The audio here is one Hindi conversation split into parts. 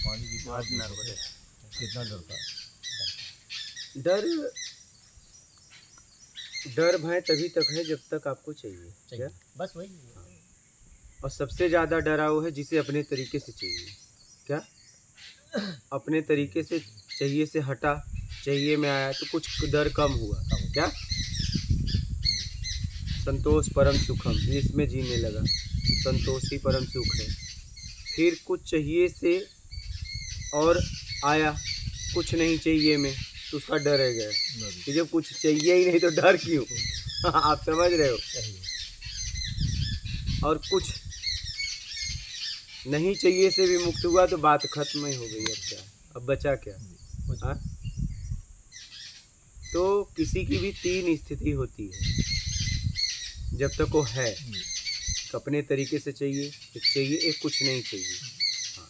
पानी कितना डरता है? डर डर भय तभी तक है जब तक आपको चाहिए क्या? बस वही। और सबसे ज़्यादा डरा वो है जिसे अपने तरीके से चाहिए क्या? अपने तरीके से चाहिए से हटा, चाहिए में आया तो कुछ डर कम हुआ क्या? संतोष परम सुखम, इसमें जीने लगा, संतोष ही परम सुख है। फिर कुछ चाहिए से और आया, कुछ नहीं चाहिए में, तो उसका डर रह गया कि जब कुछ चाहिए ही नहीं तो डर क्यों? आप समझ रहे हो? और कुछ नहीं चाहिए से भी मुक्त हुआ तो बात खत्म ही हो गई। अब क्या, अब बचा क्या? हाँ? तो किसी की भी तीन स्थिति होती है जब तक वो है, अपने तरीके से चाहिए, एक चाहिए, एक कुछ नहीं चाहिए। हाँ।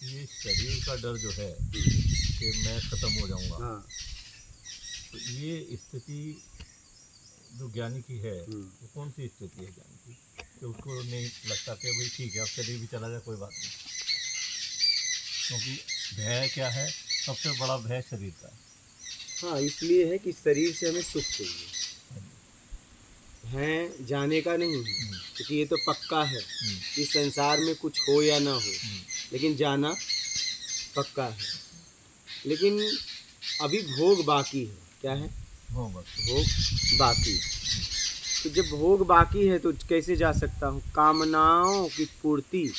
ये शरीर का डर जो है कि मैं खत्म हो जाऊंगा, हाँ। तो ये स्थिति जो ज्ञानी की है वो कौन सी स्थिति है ज्ञानी की कि उसको नहीं लगता कि भाई ठीक है अब शरीर भी चला जाए कोई बात नहीं? क्योंकि भय क्या है, सबसे बड़ा भय शरीर का है। हाँ, इसलिए है कि शरीर से हमें सुख चाहिए, है जाने का नहीं है, क्योंकि ये तो पक्का है इस संसार में कुछ हो या ना हो, लेकिन जाना पक्का है। लेकिन अभी भोग बाकी है। क्या है? भोग बाकी। तो जब भोग बाकी है तो कैसे जा सकता हूँ? कामनाओं की पूर्ति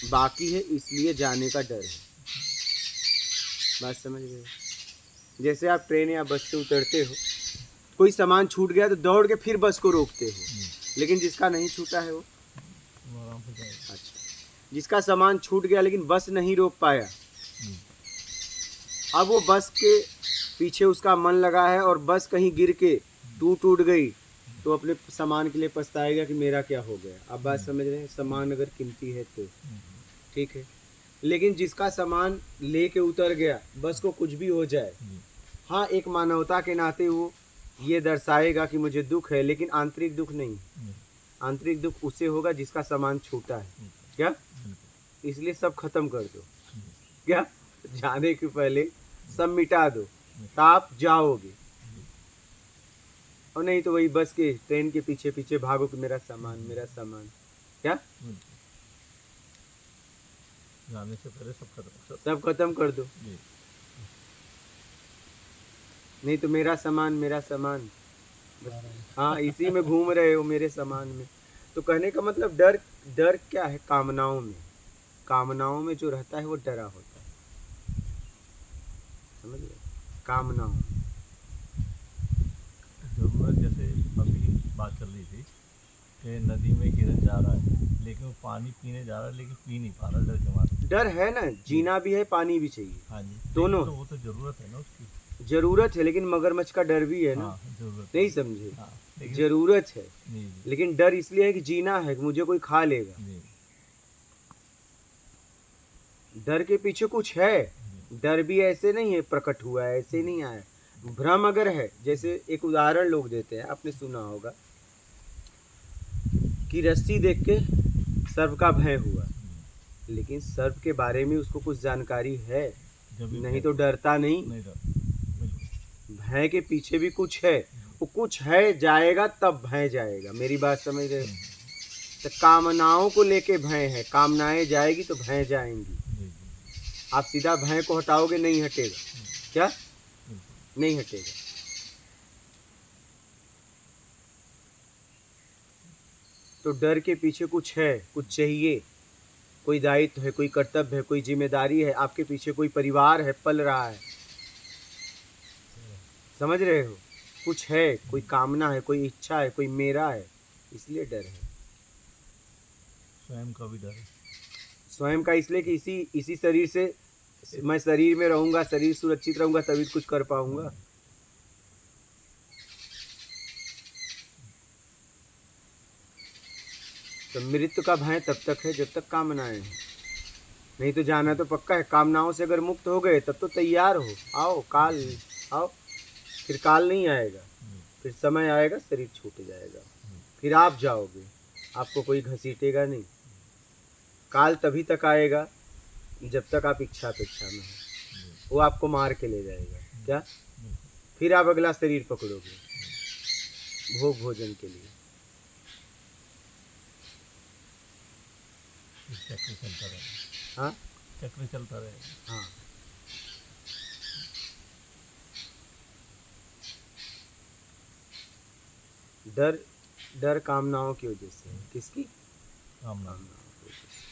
बाकी है, इसलिए जाने का डर है। बात समझ गए? जैसे आप ट्रेन या बस से उतरते हो, कोई सामान छूट गया तो दौड़ के फिर बस को रोकते हो, लेकिन जिसका नहीं छूटा है वो अच्छा, जिसका सामान छूट गया लेकिन बस नहीं रोक पाया, अब वो बस के पीछे उसका मन लगा है और बस कहीं गिर के टूट गई तो अपने सामान के लिए पछताएगा कि मेरा क्या हो गया। अब बात समझ रहे हैं? सामान अगर कीमती है तो ठीक है, लेकिन जिसका सामान लेके उतर गया, बस को कुछ भी हो जाए, हाँ, एक मानवता के नाते वो ये दर्शाएगा कि मुझे दुख है, लेकिन आंतरिक दुख नहीं। आंतरिक दुख उसे होगा जिसका सामान छूटा है क्या? इसलिए सब खत्म कर दो क्या? जाने के पहले सब मिटा दो, तो आप जाओगे। और नहीं तो वही बस के ट्रेन के पीछे पीछे भागो कि मेरा सामान क्या? जाने से पहले सब खत्म कर दो। नहीं तो मेरा सामान बस, हाँ, इसी में घूम रहे हो मेरे सामान में। तो कहने का मतलब डर क्या है? कामनाओं में जो रहता है वो डरा होता है, समझ गए? कामनाओं जरूरत, जैसे अभी बात चल रही थी कि नदी में हिरन जा रहा है लेकिन वो पानी पीने जा रहा है लेकिन पी नहीं पा रहा, डर के मारे। डर है ना, जीना भी है, पानी भी चाहिए। हाँ जी, दोनों। तो वो तो जरूरत है ना उसकी। जरूरत है, लेकिन मगरमच्छ का डर भी है ना। जरूरत नहीं समझे? हाँ, जरूरत है, लेकिन डर इसलिए है कि जीना है, कि मुझे कोई खा लेगा। डर के पीछे कुछ है। डर भी ऐसे नहीं है प्रकट हुआ है, ऐसे नहीं आया, भ्रम अगर है। जैसे एक उदाहरण लोग देते हैं, आपने सुना होगा कि रस्सी देख के सर्प का भय हुआ, लेकिन सर्प के बारे में उसको कुछ जानकारी है, नहीं तो डरता नहीं। भय के पीछे भी कुछ है, वो कुछ है जाएगा तब भय जाएगा। मेरी बात समझ रहे हो? तो कामनाओं को लेके भय है, कामनाएं जाएगी तो भय जाएंगी। आप सीधा भय को हटाओगे, नहीं हटेगा क्या? नहीं हटेगा। तो डर के पीछे कुछ है, कुछ चाहिए, कोई दायित्व है, कोई कर्तव्य है, कोई जिम्मेदारी है, आपके पीछे कोई परिवार है, पल रहा है, समझ रहे हो? कुछ है, कोई कामना है, कोई इच्छा है, कोई मेरा है, इसलिए डर है। स्वयं का भी डर है। स्वयं का इसलिए कि इसी शरीर से मैं शरीर में रहूंगा, शरीर सुरक्षित रहूंगा तभी कुछ कर पाऊंगा। तो मृत्यु का भय तब तक है जब तक कामनाएं हैं, नहीं तो जाना तो पक्का है। कामनाओं से अगर मुक्त हो गए तब तो तैयार हो, आओ काल आओ। फिर काल नहीं आएगा, फिर समय आएगा, शरीर छूट जाएगा, फिर आप जाओगे, आपको कोई घसीटेगा नहीं। काल तभी तक आएगा, जब तक आप इच्छा अपेक्षा में हो, जी, वो आपको मार के ले जाएगा। क्या? फिर आप अगला शरीर पकड़ोगे भोग भोजन के लिए। चक्र चलता रहेगा, हाँ चक्र चलता रहेगा। हाँ। डर, डर कामनाओं की वजह से है। किसकी? कामना। कामनाओं की वजह से।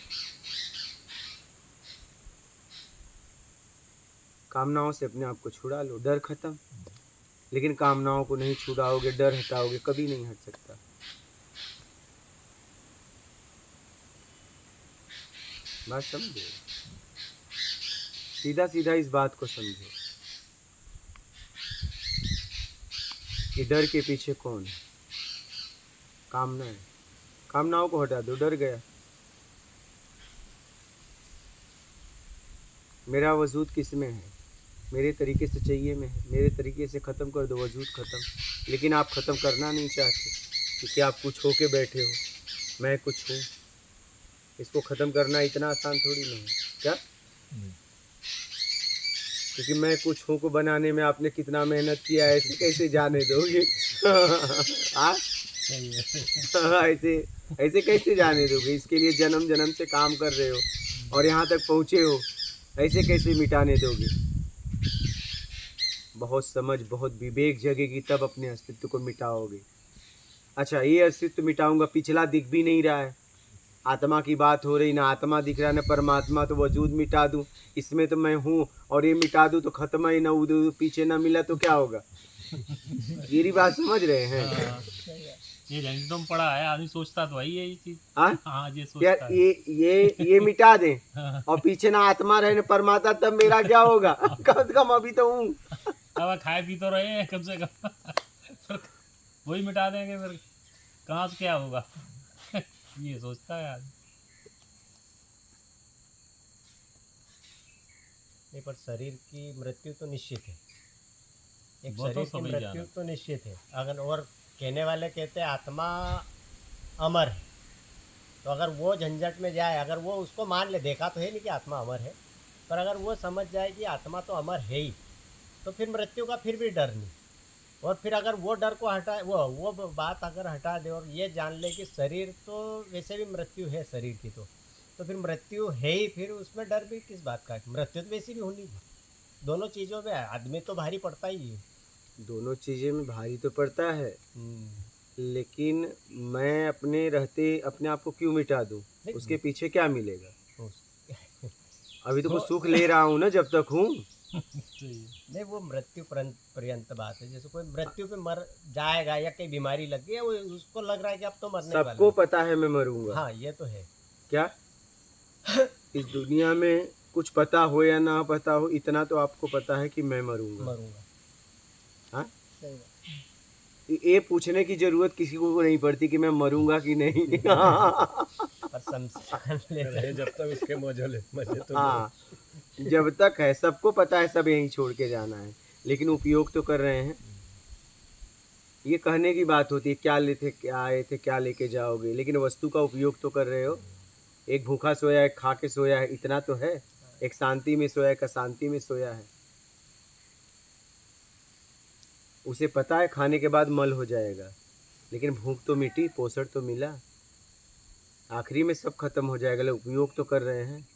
कामनाओं से अपने आप को छुड़ा लो, डर खत्म। लेकिन कामनाओं को नहीं छुड़ाओगे, डर हटाओगे, कभी नहीं हट सकता। बात समझो, सीधा सीधा इस बात को समझो कि डर के पीछे कौन है? कामना है। कामनाओं को हटा दो, डर गया। मेरा वजूद किस में है? मेरे तरीके से चाहिए में है, मेरे तरीके से ख़त्म कर दो, वजूद ख़त्म। लेकिन आप ख़त्म करना नहीं चाहते क्योंकि आप कुछ होके बैठे हो, मैं कुछ हूँ। इसको ख़त्म करना इतना आसान थोड़ी नहीं है। क्या? क्योंकि मैं कुछ हूँ को बनाने में आपने कितना मेहनत किया है, ऐसे कैसे जाने दोगे? हाँ? ऐसे ऐसे कैसे जाने दोगे? इसके लिए जन्म जन्म से काम कर रहे हो और यहाँ तक पहुँचे हो, ऐसे कैसे मिटाने दोगे? बहुत समझ, बहुत विवेक जगेगी तब अपने अस्तित्व को मिटाओगे। अच्छा, ये अस्तित्व मिटाऊंगा, पिछला दिख भी नहीं रहा है, आत्मा की बात हो रही, ना आत्मा दिख रहा है ना परमात्मा, तो वजूद मिटा दूं, इसमें तो मैं हूँ और ये मिटा दूं तो खत्म है, ना उधर पीछे ना मिला तो क्या होगा? मेरी बात समझ रहे हैं? हाँ, ये झंझट तुम पड़ा है, आदमी सोचता तो वही है ये चीज। हाँ हाँ, ये यार, सोचता है। ये मिटा दें हाँ। और पीछे ना आत्मा रहे ना परमात्मा, तब मेरा क्या होगा? कम से कम अभी तो हूँ। अब खाए पी तो रहे हैं कम से कम। फिर वही मिटा देंगे, फिर कहाँ से क्या होगा? ये सोचता है आदमी। नहीं, पर शरीर की मृत्यु तो निश्चित है। एक वो तो शरीर की सभी मृत्यु जाना। तो निश्चित है। अगर और कहने वाले कहते हैं आत्मा अमर है, तो अगर वो झंझट में जाए, अगर वो उसको मान ले, देखा तो है नहीं कि आत्मा अमर है, पर अगर वो समझ जाए कि आत्मा तो अमर है ही, तो फिर मृत्यु का फिर भी डर नहीं। और फिर अगर वो डर को हटा, वो बात अगर हटा दे और ये जान ले कि शरीर तो वैसे भी मृत्यु है शरीर की, तो फिर मृत्यु है ही, फिर उसमें डर भी किस बात का? मृत्यु तो वैसी भी होनी है। दोनों चीज़ों में आदमी तो भारी पड़ता ही है। दोनों चीज़ें में भारी तो पड़ता है, लेकिन मैं अपने रहते अपने आप को क्यों मिटा दूं? नहीं। उसके पीछे क्या मिलेगा? उस- अभी तो कुछ सुख ले रहा हूँ ना जब तक हूँ। नहीं, वो मृत्यु पर्यंत बात है। जैसे कोई मृत्यु पे मर जाएगा या कहीं बीमारी लग गई है, वो उसको लग रहा है कि अब तो मरने वाला सबको है। पता है मैं मरूंगा। हाँ, ये तो है। क्या इस दुनिया में कुछ पता हो या ना पता हो, इतना तो आपको पता है कि मैं मरूंगा। मरूंगा। हाँ, सही बात। ये पूछने की जरूरत किसी को नहीं पड़ती कि मैं मरूंगा कि नहीं। पर शमशान ले जाए। जब तक उसके मजे तो हाँ, जब तक है सबको पता है, सब यहीं छोड़ के जाना है, लेकिन उपयोग तो कर रहे हैं। ये कहने की बात होती है, क्या लेते क्या आए थे, क्या लेके जाओगे, लेकिन वस्तु का उपयोग तो कर रहे हो। एक भूखा सोया है, खा के सोया है, इतना तो है। एक शांति में सोया है, का शांति में सोया है। उसे पता है खाने के बाद मल हो जाएगा, लेकिन भूख तो मिटी, पोषण तो मिला, आखिरी में सब खत्म हो जाएगा, लेकिन उपयोग तो कर रहे हैं।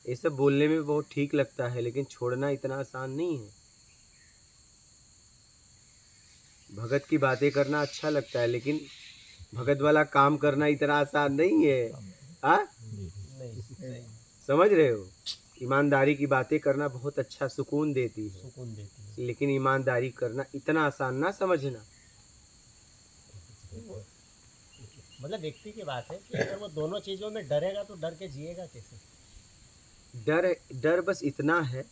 ये सब बोलने में बहुत ठीक लगता है, लेकिन छोड़ना इतना आसान नहीं है। भगत की बातें करना अच्छा लगता है, लेकिन भगत वाला काम करना इतना आसान नहीं है। हाँ, नहीं, समझ रहे हो? ईमानदारी की बातें करना बहुत अच्छा सुकून देती है, सुकून देती है। लेकिन ईमानदारी करना इतना आसान ना समझना। मतलब व्यक्ति की बात है कि अगर वो दोनों चीज़ों में डरेगा तो डर के जिएगा कैसे? डर डर बस इतना है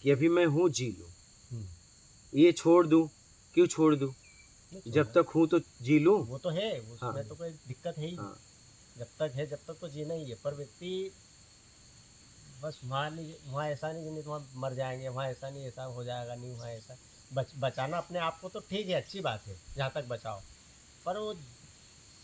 कि अभी मैं हूँ, जी लूँ। हम्म। ये छोड़ दूँ, क्यों छोड़ दूँ? नहीं, जब तक हूँ तो जी लूँ। वो तो है, उसमें हाँ। तो कोई दिक्कत है ही। हाँ, जब तक है, जब तक तो जीना ही है। पर व्यक्ति बस वहाँ नहीं, वहाँ ऐसा नहीं कि नहीं तो वहाँ मर जाएंगे, वहाँ ऐसा नहीं, ऐसा हो जाएगा नहीं, वहाँ ऐसा बचाना अपने आप को तो ठीक है, अच्छी बात है जहाँ तक बचाओ। पर वो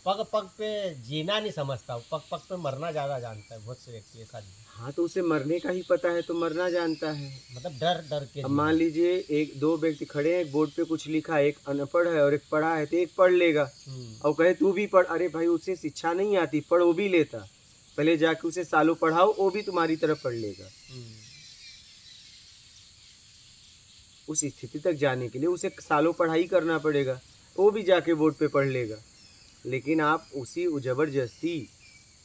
पग पग पे जीना नहीं समझता, वो पग पग पे मरना ज़्यादा जानता है। बहुत से व्यक्ति ऐसा नहीं, हाँ, तो उसे मरने का ही पता है तो मरना जानता है। मतलब डर डर के अब जीना। मान लीजिए एक दो व्यक्ति खड़े हैं, एक बोर्ड पे कुछ लिखा है, एक अनपढ़ है और एक पढ़ा है, तो एक पढ़ लेगा और कहे तू भी पढ़। अरे भाई, उसे शिक्षा नहीं आती, पढ़ वो भी लेता। पहले जाके उसे सालों पढ़ाओ, वो भी तुम्हारी तरफ पढ़ लेगा। उस स्थिति तक जाने के लिए उसे सालों पढ़ाई करना पड़ेगा, वो भी जाके बोर्ड पे पढ़ लेगा। लेकिन आप उसी जबरदस्ती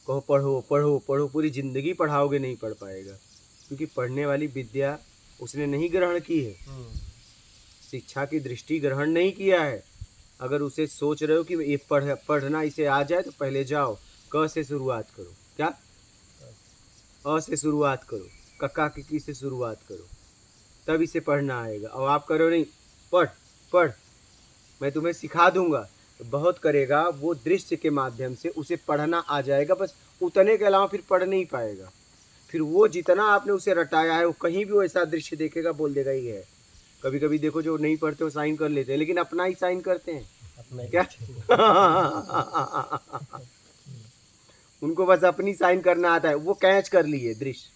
कहो पढ़ो पढ़ो पढ़ो, पूरी ज़िंदगी पढ़ाओगे, नहीं पढ़ पाएगा। क्योंकि पढ़ने वाली विद्या उसने नहीं ग्रहण की है, शिक्षा की दृष्टि ग्रहण नहीं किया है। अगर उसे सोच रहे हो कि ये पढ़ना इसे आ जाए, तो पहले जाओ क से शुरुआत करो, क्या अ से शुरुआत करो, कक्का किकी से शुरुआत करो, तब इसे पढ़ना आएगा। और आप करो नहीं, पढ़ पढ़, मैं तुम्हें सिखा दूंगा, बहुत करेगा वो दृश्य के माध्यम से उसे पढ़ना आ जाएगा, बस उतने के अलावा फिर पढ़ नहीं पाएगा। फिर वो जितना आपने उसे रटाया है, वो कहीं भी वो ऐसा दृश्य देखेगा, बोल देगा ये है। कभी कभी देखो जो नहीं पढ़ते वो साइन कर लेते हैं, लेकिन अपना ही साइन करते हैं क्या उनको बस अपनी साइन करना आता है। वो कैच कर लिए दृश्य,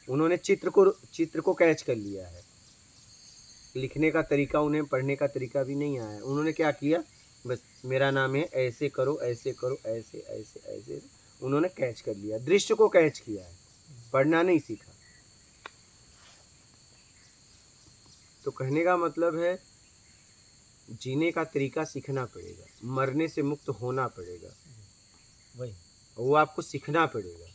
उन्होंने चित्र को कैच कर लिया है। लिखने का तरीका, उन्हें पढ़ने का तरीका भी नहीं आया। उन्होंने क्या किया, बस मेरा नाम है, ऐसे करो ऐसे करो, ऐसे ऐसे ऐसे, उन्होंने कैच कर लिया, दृश्य को कैच किया है, पढ़ना नहीं सीखा। तो कहने का मतलब है जीने का तरीका सीखना पड़ेगा, मरने से मुक्त होना पड़ेगा, वही वो आपको सीखना पड़ेगा।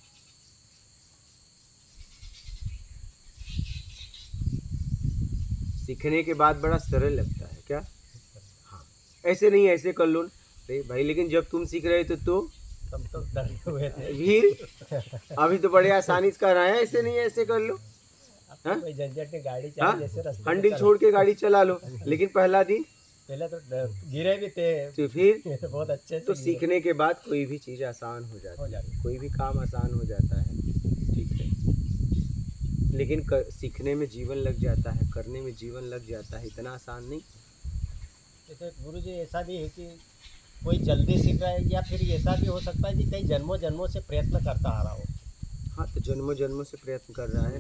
सीखने के बाद बड़ा सरल लगता है, क्या हाँ, ऐसे नहीं ऐसे कर लो भाई, लेकिन जब तुम सीख रहे थे तो तब तो डरे हुए थे। फिर अभी तो बड़े आसानी से कर रहे हैं, ऐसे नहीं ऐसे कर लो। अब तो कोई झंझट नहीं, गाड़ी हाँ, चला जैसे रास्ते पे हंडिल चला। छोड़ के गाड़ी चला लो। लेकिन पहला दिन पहले तो गिरे भी थे तो फिर बहुत अच्छे से तो गिरे। सीखने के बाद कोई भी चीज़ आसान हो जाती है, कोई भी काम आसान हो जाता है, ठीक है। लेकिन सीखने में जीवन लग जाता है, करने में जीवन लग जाता है, इतना आसान नहीं। जैसे गुरु जी ऐसा भी है कि कोई जल्दी सीख रहा है, या फिर ऐसा भी हो सकता है कि कई जन्मों जन्मों से प्रयत्न करता आ रहा हो। हाँ, तो जन्मों जन्मों से प्रयत्न कर रहा है।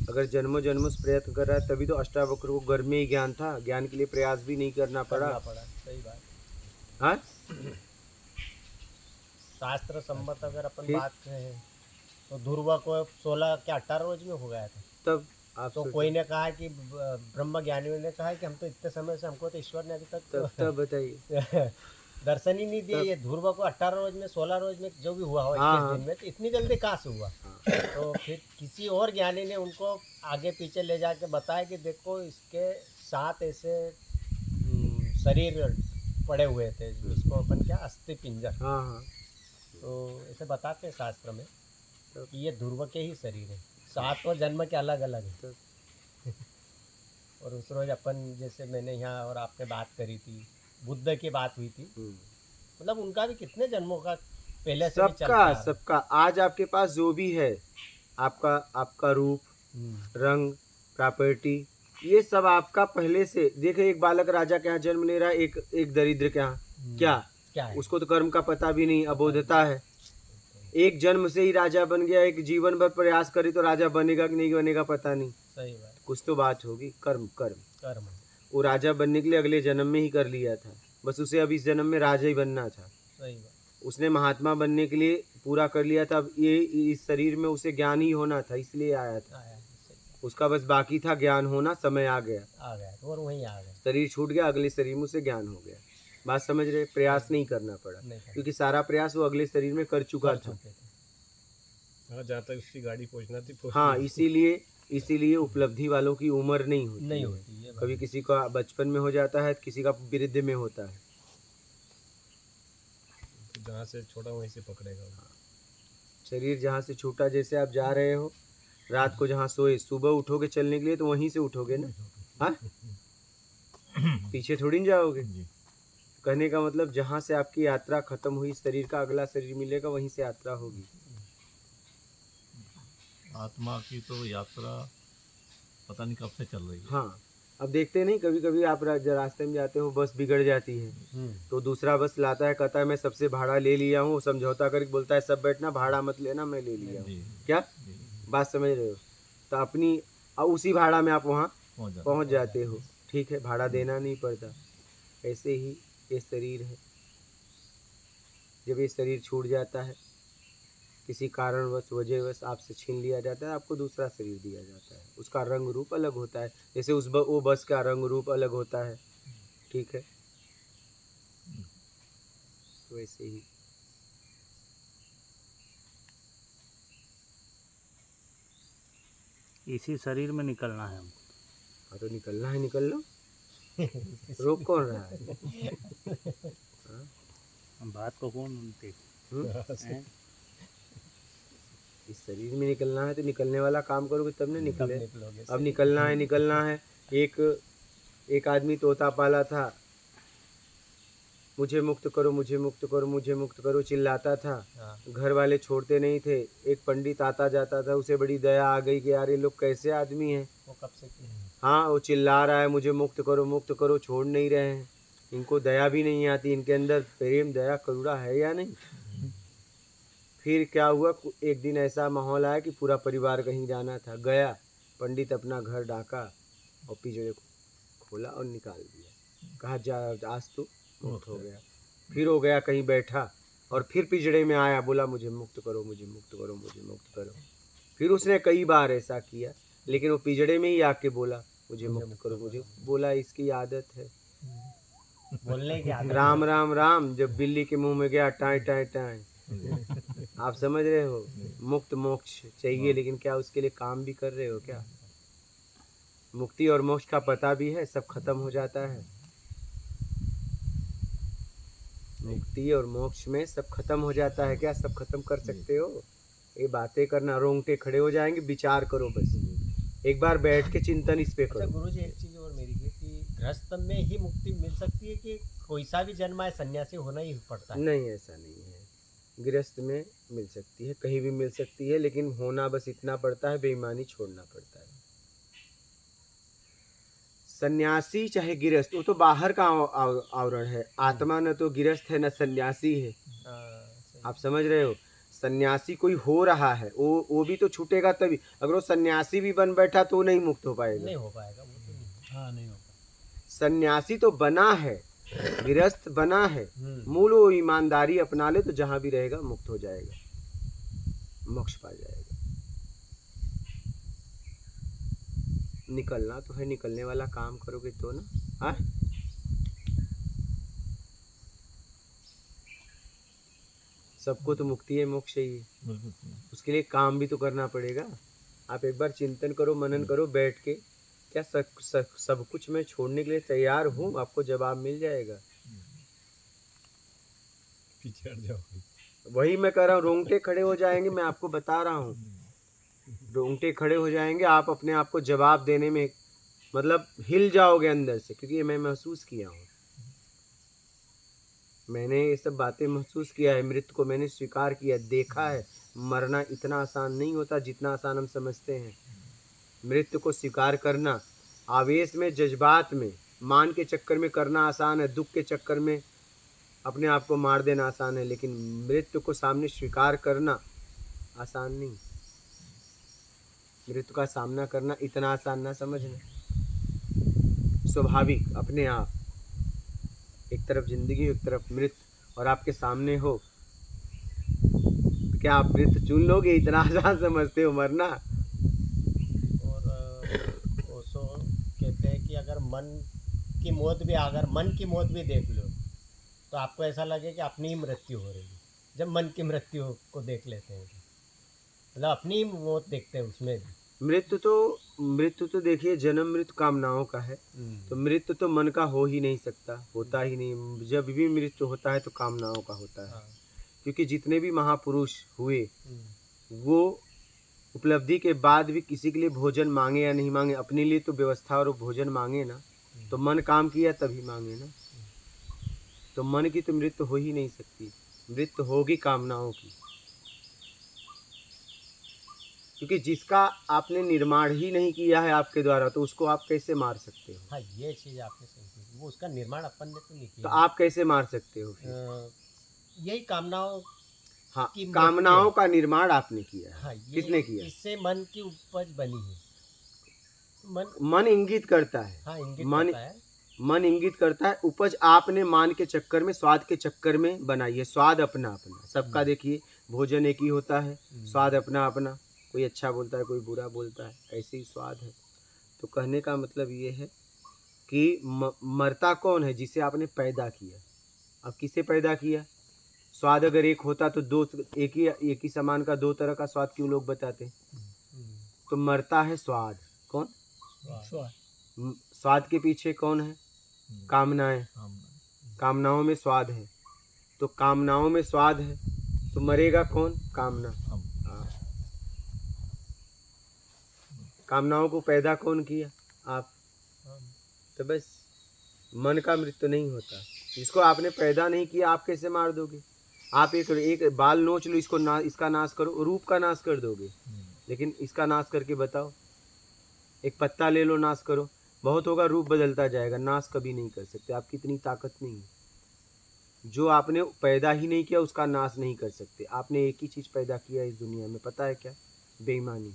अगर जन्मों जन्मों से प्रयत्न कर रहा है, तभी तो अष्टावक्र को घर में ही ज्ञान था, ज्ञान के लिए प्रयास भी नहीं करना पड़ा। सही बात। हाँ, शास्त्र सम्मत अगर अपन ठीक। बात करें तो ध्रुव को 16 क्या 18 रोज में हो गया था। तब आप तो कोई ने कहा कि ब्रह्म ज्ञानियों ने कहा कि हम तो इतने समय से, हमको तो ईश्वर ने अभी तब बताइए दर्शन ही नहीं दिया। ये ध्रुव को 18 रोज में 16 रोज में जो भी हुआ हो 21 दिन में, तो इतनी जल्दी कहाँ से हुआ। तो फिर किसी और ज्ञानी ने उनको आगे पीछे ले जाके बताया कि देखो इसके 7 ऐसे शरीर पड़े हुए थे, जिसको अपन क्या अस्थि पिंजर। हाँ, तो ऐसे बताते हैं शास्त्र में कि ये ध्रुव के ही शरीर है, 7 जन्म के अलग अलग है। और उस रोज अपन जैसे मैंने यहाँ और आपने बात करी थी, बुद्ध की बात हुई थी, मतलब उनका भी कितने जन्मों का पहले से भी चलता आ रहा है। सबका आज आपके पास जो भी है, आपका रूप, रंग, प्रॉपर्टी, ये सब आपका पहले से। देखे एक बालक राजा के यहाँ जन्म ले रहा है, एक दरिद्र के यहाँ, क्या है? उसको तो कर्म का पता भी नहीं, अबोधता है। एक जन्म से ही राजा बन गया, एक जीवन भर प्रयास करे तो राजा बनेगा कि नहीं बनेगा पता नहीं। सही बात। कुछ तो बात होगी, कर्म कर्म कर्म। वो राजा बनने के लिए अगले जन्म में ही कर लिया था, बस उसे अब इस जन्म में राजा ही बनना था। सही बात। उसने महात्मा बनने के लिए पूरा कर लिया था, अब ये इस शरीर में उसे ज्ञान ही होना था, इसलिए आया था। उसका बस बाकी था ज्ञान होना, समय आ गया और वहीं आ गया, शरीर छूट गया, अगले शरीर में उसे ज्ञान हो गया। बात समझ रहे, प्रयास नहीं करना पड़ा, क्योंकि सारा प्रयास वो अगले शरीर में कर चुका था। जहाँ तक उसकी गाड़ी पहुँचना थी हाँ, इसीलिए उपलब्धि वालों की उम्र नहीं होती। कभी किसी का बचपन में हो जाता है, किसी का वृद्ध में होता है। तो जहाँ से छोटा वहीं से पकड़ेगा। शरीर जहाँ से छूटा, जैसे आप जा रहे हो रात को जहाँ सोए, सुबह उठोगे चलने के लिए तो वहीं से उठोगे ना, हाँ, पीछे थोड़ी न जाओगे। कहने का मतलब जहाँ से आपकी यात्रा खत्म हुई, शरीर का अगला शरीर मिलेगा, वहीं से यात्रा होगी। आत्मा की तो यात्रा पता नहीं कब से चल रही है। हाँ, अब देखते नहीं, कभी कभी आप रास्ते में जाते हो, बस बिगड़ जाती है, तो दूसरा बस लाता है, कहता है मैं सबसे भाड़ा ले लिया हूँ, समझौता करके बोलता है सब बैठना, भाड़ा मत लेना, मैं ले लिया हूँ। जी क्या जी बात समझ रहे हो? तो अपनी उसी भाड़ा में आप वहाँ पहुँच जाता पहुँच जाते हो, ठीक है, भाड़ा देना नहीं पड़ता। ऐसे ही ये शरीर है, जब ये शरीर छूट जाता है, किसी कारणवश वजहवश आपसे छीन लिया जाता है, आपको दूसरा शरीर दिया जाता है, उसका रंग रूप अलग होता है, जैसे वो बस का रंग रूप अलग होता है, ठीक है, तो वैसे ही इसी शरीर में निकलना है हमको। हाँ, तो निकलना है, निकल लो, रोक कौन रहा है? बात को कौन देख हैं? इस शरीर में निकलना है तो निकलने वाला काम करोगे तब न तब निकले। निकलोगे। अब निकलना है। एक आदमी तोता पाला था, मुझे मुक्त करो, मुझे मुक्त करो, मुझे मुक्त करो चिल्लाता था, हाँ, घर वाले छोड़ते नहीं थे। एक पंडित आता जाता था, उसे बड़ी दया आ गई कि यार ये लोग कैसे आदमी हैं, वो कब से की है? हाँ वो चिल्ला रहा है मुझे मुक्त करो, छोड़ नहीं रहे हैं, इनको दया भी नहीं आती, इनके अंदर प्रेम दया करुणा है या नहीं। फिर क्या हुआ, एक दिन ऐसा माहौल आया कि पूरा परिवार कहीं जाना था, गया पंडित, अपना घर डाका और पिंजरे को खोला और निकाल दिया, कहा जा आज तो मुक्त हो गया। फिर हो गया कहीं बैठा और फिर पिंजरे में आया, बोला मुझे मुक्त करो, मुझे मुक्त करो, मुझे मुक्त करो। फिर उसने कई बार ऐसा किया, लेकिन वो पिंजरे में ही आके बोला मुझे मुक्त करो, मुझे बोला इसकी आदत है, बोलने की आदत राम राम राम, जब बिल्ली के मुंह में गया टाए टाए टाए। आप समझ रहे हो, मुक्त मोक्ष चाहिए, लेकिन क्या उसके लिए काम भी कर रहे हो क्या? मुक्ति और मोक्ष का पता भी है, सब खत्म हो जाता है, मुक्ति और मोक्ष में सब खत्म हो जाता है क्या? सब खत्म कर सकते हो? ये बातें करना, रोंगटे खड़े हो जाएंगे, विचार करो बस, एक बार बैठ के चिंतन इस पे अच्छा करो। गुरु जी, एक चीज़ और मेरी है कि गृहस्थ में ही मुक्ति मिल सकती है कि कोई सा भी जन्म आए सन्यासी होना ही पड़ता है? नहीं, ऐसा नहीं है, गृहस्थ में मिल सकती है, कहीं भी मिल सकती है, लेकिन होना बस इतना पड़ता है, बेईमानी छोड़ना पड़ता है। सन्यासी चाहे गृहस्थ, वो तो बाहर का आवरण है, आत्मा न तो गृहस्थ है न सन्यासी है, सही। आप समझ रहे हो? सन्यासी कोई हो रहा है, वो भी तो छूटेगा तभी, अगर वो सन्यासी भी बन बैठा तो वो नहीं मुक्त हो पाएगा। नहीं हो पाएगा, वो तो नहीं। हाँ नहीं होगा। सन्यासी तो बना है, गृहस्थ बना है, मूल वो ईमानदारी अपना ले तो जहां भी रहेगा मुक्त हो जाएगा, मोक्ष पा जाएगा। निकलना तो है, निकलने वाला काम करोगे तो ना। हाँ, सबको तो मुक्ति है, मोक्ष चाहिए, बिल्कुल। उसके लिए काम भी तो करना पड़ेगा। आप एक बार चिंतन करो, मनन करो बैठ के, क्या सब कुछ मैं छोड़ने के लिए तैयार हूँ, आपको जवाब मिल जाएगा। पीछे हट जाओ। वही मैं कह रहा हूँ, रोंगटे खड़े हो जाएंगे, मैं आपको बता रहा हूँ, रोंगटे खड़े हो जाएंगे, आप अपने आप को जवाब देने में मतलब हिल जाओगे अंदर से, क्योंकि ये मैं महसूस किया हूँ, मैंने ये सब बातें महसूस किया है, मृत्यु को मैंने स्वीकार किया, देखा है, मरना इतना आसान नहीं होता जितना आसान हम समझते हैं। मृत्यु को स्वीकार करना, आवेश में, जज्बात में, मान के चक्कर में करना आसान है, दुख के चक्कर में अपने आप को मार देना आसान है, लेकिन मृत्यु को सामने स्वीकार करना आसान नहीं। मृत्यु का सामना करना इतना आसान ना समझना, स्वाभाविक अपने आप, एक तरफ जिंदगी एक तरफ मृत्यु, और आपके सामने हो तो क्या आप मृत्यु चुन लोगे? इतना आसान समझते हो मरना? और ओशो कहते हैं कि अगर मन की मौत भी देख लो तो आपको ऐसा लगे कि अपनी ही मृत्यु हो रही है। जब मन की मृत्यु को देख लेते हैं, मतलब अपनी ही मौत देखते हैं उसमें भी। मृत्यु तो देखिए, जन्म मृत्यु कामनाओं का है, तो मृत्यु तो मन का हो ही नहीं सकता, होता ही नहीं। जब भी मृत्यु होता है तो कामनाओं का होता है। हाँ। क्योंकि जितने भी महापुरुष हुए वो उपलब्धि के बाद भी किसी के लिए भोजन मांगे या नहीं मांगे, अपने लिए तो व्यवस्था और भोजन मांगे ना, तो मन काम किया तभी मांगे ना, तो मन की तो मृत्यु हो ही नहीं सकती, मृत्यु होगी कामनाओं की। क्योंकि जिसका आपने निर्माण ही नहीं किया है आपके द्वारा, तो उसको आप कैसे मार सकते हो? हाँ, ये चीज़ आपने सही की, वो उसका निर्माण अपन ने तो नहीं तो किया। आप कैसे मार सकते हो फिर? यही कामनाओं हाँ, की मृत्यु कामनाओं है। का निर्माण आपने किया है। हाँ, ये किसने किया? इससे मन की उपज बनी है। मन, मन इंगित करता है। हाँ, इंगित मन करता है। मन इंगित करता है, उपज आपने मान के चक्कर में, स्वाद के चक्कर में बनाई है। स्वाद अपना अपना सबका, देखिए भोजन एक ही होता है, स्वाद अपना अपना, कोई अच्छा बोलता है कोई बुरा बोलता है, ऐसे ही स्वाद है। तो कहने का मतलब ये है कि मरता कौन है? जिसे आपने पैदा किया। अब किसे पैदा किया? स्वाद अगर एक होता तो दो, एक ही सामान का दो तरह का स्वाद क्यों लोग बताते? तो मरता है स्वाद। कौन? स्वाद के पीछे कौन है? कामनाएं। कामनाओं में स्वाद है, तो कामनाओं में स्वाद है, तो मरेगा कौन? कामना। हाँ। कामनाओं को पैदा कौन किया? आप। तो बस मन का मृत्यु नहीं होता। जिसको आपने पैदा नहीं किया आप कैसे मार दोगे? आप एक बाल नोच लो, इसको इसका नाश करो, रूप का नाश कर दोगे, लेकिन इसका नाश करके बताओ। एक पत्ता ले लो, नाश करो, बहुत होगा, रूप बदलता जाएगा, नाश कभी नहीं कर सकते। आपकी इतनी ताकत नहीं है। जो आपने पैदा ही नहीं किया उसका नाश नहीं कर सकते। आपने एक ही चीज़ पैदा किया इस दुनिया में, पता है क्या? बेईमानी।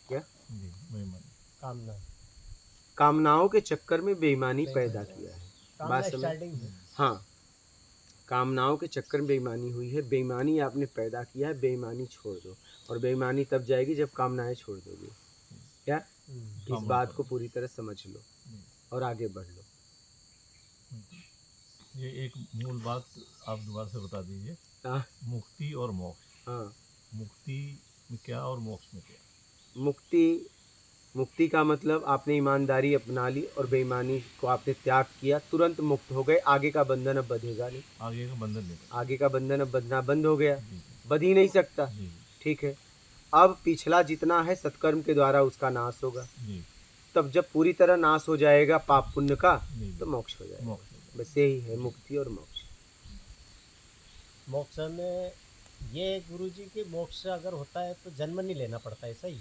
क्या? कामना, कामनाओं के चक्कर में बेईमानी पैदा किया है। कामना बात समझ? स्टार्टिंग है। हाँ, कामनाओं के चक्कर में बेईमानी हुई है। बेईमानी आपने पैदा किया है, बेईमानी छोड़ दो। और बेईमानी तब जाएगी जब कामनाएं छोड़ दोगे। क्या? इस बात को पूरी तरह समझ लो और आगे बढ़ लो। ये एक मूल बात आप दोबारा से बता दीजिए। हाँ। मुक्ति और मोक्ष। हाँ, मुक्ति में क्या और मोक्ष में क्या? मुक्ति का मतलब आपने ईमानदारी अपना ली और बेईमानी को आपने त्याग किया, तुरंत मुक्त हो गए। आगे का बंधन अब बंधेगा नहीं। आगे का बंधन नहीं। आगे का बंधन अब बंधना बंद हो गया, जी, बंध ही नहीं सकता। जी, ठीक है। अब पिछला जितना है सत्कर्म के द्वारा उसका नाश होगा। जी, तब जब पूरी तरह नाश हो जाएगा पाप पुण्य का, जी, तो मोक्ष हो जाएगा। मोक्ष हो जाएगा। बस यही है मुक्ति और मोक्ष। मोक्ष में ये गुरुजी के मोक्ष अगर होता है तो जन्म नहीं लेना पड़ता है, सही?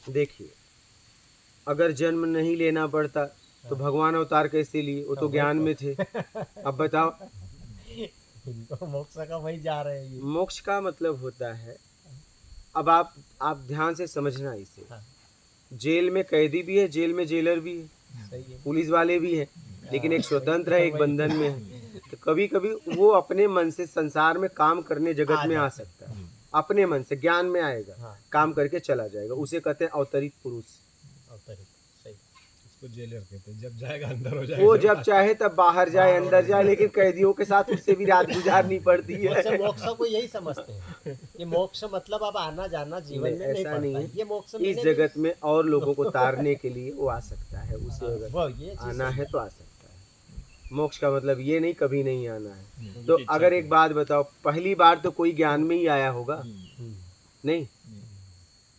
देखिए, अगर जन्म नहीं लेना पड़ता तो भगवान अवतार कैसे लिए? वो तो ज्ञान में थे। अब बताओ, इनको मोक्ष का वही जा रहे हैं ये। मोक्ष का मतलब होता है, अब आप ध्यान से समझना इसे। हाँ। जेल में कैदी भी है, जेल में जेलर भी है, सही है। पुलिस वाले भी हैं, लेकिन एक स्वतंत्र है, एक बंधन में है। तो कभी कभी वो अपने मन से संसार में काम करने जगत में आ सकता है, अपने मन से ज्ञान में आएगा, हाँ। काम करके चला जाएगा। उसे कहते हैं अवतरित पुरुष। अवतरित, सही। उसको जेलर कहते हैं। जब जाएगा अंदर हो जाएगा। वो जब चाहे तब बाहर जाए, अंदर जाए, लेकिन कैदियों के साथ उससे भी रात गुजारनी पड़ती मोक्ष है। मोक्ष को यही समझते हैं कि मोक्ष मतलब अब आना जाना जीवन में नहीं ऐसा पड़ता नहीं है। है। ये मोक्ष इस मैंने जगत में और लोगों को तारने के लिए वो आ सकता है। उसे अगर वो ये चीज़ आना सही है तो आ सकता है। मोक्ष का मतलब ये नहीं कभी नहीं आना है। तो अगर एक बात बताओ, पहली बार तो कोई ज्ञान में ही आया होगा? नहीं।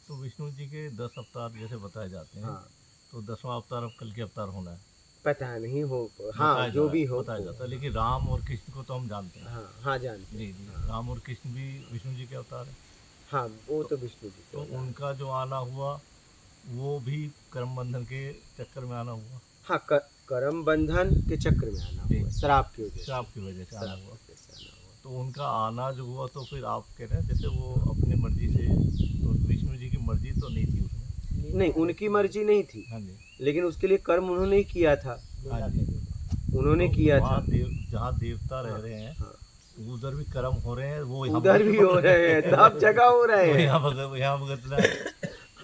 तो विष्णु जी के 10 अवतार जैसे बताए जाते हैं, हाँ, तो 10वां अवतार अब कल के अवतार होना है। पता नहीं हो। बताया हाँ, जा जो रहा है, भी हो बताया जाता है। लेकिन राम और कृष्ण को तो हम जानते हैं। हाँ, हाँ जानते जी, जी, राम और कृष्ण भी विष्णु जी के अवतार हैं। हाँ, वो तो विष्णु जी तो को। उनका जो आना हुआ वो भी कर्म बंधन के चक्कर में आना हुआ, हाँ, कर्म बंधन के चक्र में आना हुआ, श्राप की वजह से। श्राप की वजह से आना श्राप हुआ। की वजह से आना हुआ। तो उनका आना जो हुआ, तो फिर आप कह रहे हैं जैसे वो अपनी मर्जी से, तो विष्णु जी की मर्जी तो नहीं थी उसमें। नहीं, उनकी मर्जी नहीं थी, हाँ जी, लेकिन उसके लिए कर्म उन्होंने ही किया था। हाँ जी। उन्होंने तो किया था। वहाँ जहाँ देवता रह रहे हैं, हाँ। उधर भी कर्म हो रहे हैं। वो यहाँ उधर भी हो रहे हैं, सब जगह हो रहे वो हैं। यहाँ भुगत रहा है,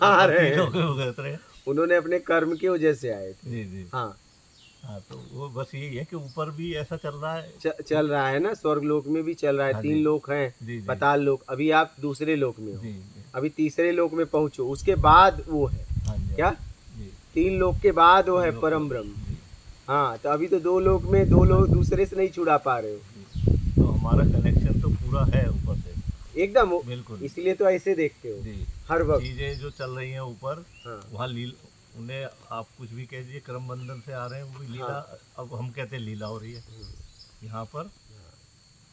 आ रहे हैं। लोग भुगत रहे हैं। उन्होंने अपने कर्म की वजह से आए थे। जी, जी, हाँ, हाँ। तो वो बस यही है कि ऊपर भी ऐसा चल रहा है। चल रहा है ना, स्वर्ग लोक में भी चल रहा है। हाँ 3 जी। लोक हैं, जी, जी, पाताल लोक। अभी आप दूसरे लोक में हो, जी, जी, अभी तीसरे लोक में पहुंचो, उसके बाद वो है। हाँ जी, क्या? जी, 3 लोक के बाद वो है लोग- परम ब्रह्म। जी, हाँ, तो अभी तो 2 लोक में 2 लोग दूसरे से नहीं छुड़ा पा रहे हो। जी। तो हमारा कनेक्शन तो पूरा है ऊपर से, एकदम वो, बिल्कुल। इसलिए तो ऐसे देखते हो जी, हर वक्त। चीजें जो चल रही हैं ऊपर, हाँ, वहाँ उन्हें आप कुछ भी कह दीजिए, कर्म बंधन से आ रहे हैं, वो भी लीला। अब हम कहते हैं लीला हो रही है यहाँ पर।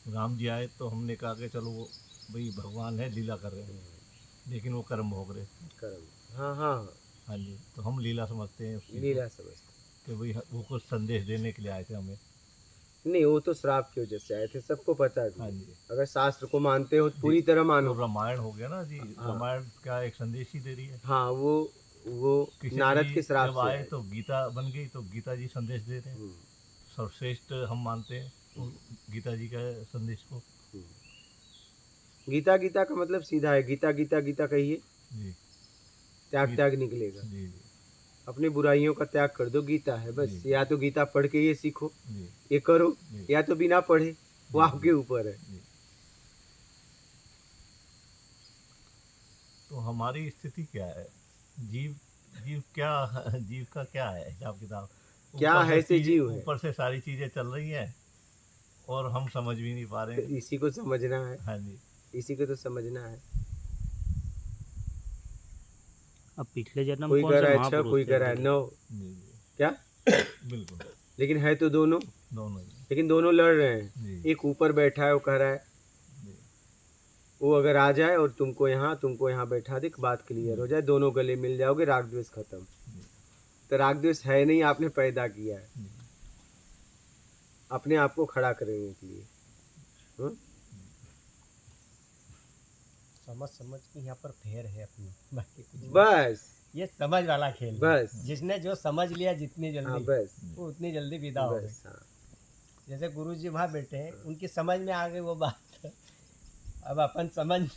राम जी आए तो हमने कहा कि चलो वो भाई भगवान है, लीला कर रहे हैं। लेकिन वो कर्म भोग रहे। कर्म। हाँ हाँ हाँ, हाँ जी, तो हम लीला समझते हैं उसकी लीला समझते। कि भाई वो कुछ संदेश देने के लिए आए थे हमें। नहीं, वो तो श्राप की वजह से आए थे, सबको पता है। हाँ जी। अगर शास्त्र को मानते हो तो पूरी तरह तो मानो। रामायण हो गया ना जी, हाँ। रामायण क्या एक संदेश ही दे रही है। हाँ, वो किसी नारद जी के श्राप जब से आए आए। तो गीता बन गई, तो गीता जी संदेश दे रहे हैं। हम्म, सर्वश्रेष्ठ हम मानते हैं वो गीता जी का संदेश को। हम्म। गीता, गीता का मतलब सीधा है, गीता गीता गीता कहिए, जी त्याग त्याग निकलेगा। जी जी अपनी बुराइयों का त्याग कर दो, गीता है बस। जी। या तो गीता पढ़ के ये सीखो, जी ये करो, जी या तो बिना पढ़े, वो जी। आपके ऊपर है। जी। तो हमारी स्थिति क्या है? जीव जीव क्या जीव का क्या है हिसाब किताब? क्या ऊपर है से चीज़- जीव है। ऊपर से सारी चीजें चल रही हैं और हम समझ भी नहीं पा रहे तो हैं। इसी को समझना है, हाँ जी। इसी को तो समझना है। अब पिछले जन्म कोई कौन कह से रहा है महापुरुष 6, कोई थे कह रहा है बताइए? 9, जी जी क्या? बिल्कुल। लेकिन है तो दोनों, दोनों ही। लेकिन दोनों लड़ रहे हैं। जी एक ऊपर बैठा है, वो कह रहा है जी वो अगर आ जाए और तुमको यहाँ बैठा दे, बात क्लियर हो जाए, दोनों गले मिल जाओगे, राग द्वेष खत्म। जी तो राग द्वेष है नहीं, आपने पैदा किया है जी। अपने आप को खड़ा करने के लिए। हाँ? समझ के यहाँ पर फेर है अपनी, बाकी कुछ नहीं। बस ये समझ वाला खेल है। बस। जिसने जो समझ लिया जितनी हाँ जल्दी, बस वो उतनी जल्दी विदा हो गए। बस। हाँ जैसे गुरु जी वहाँ बैठे हैं, उनकी समझ में आ गई वो बात। अब अपन समझ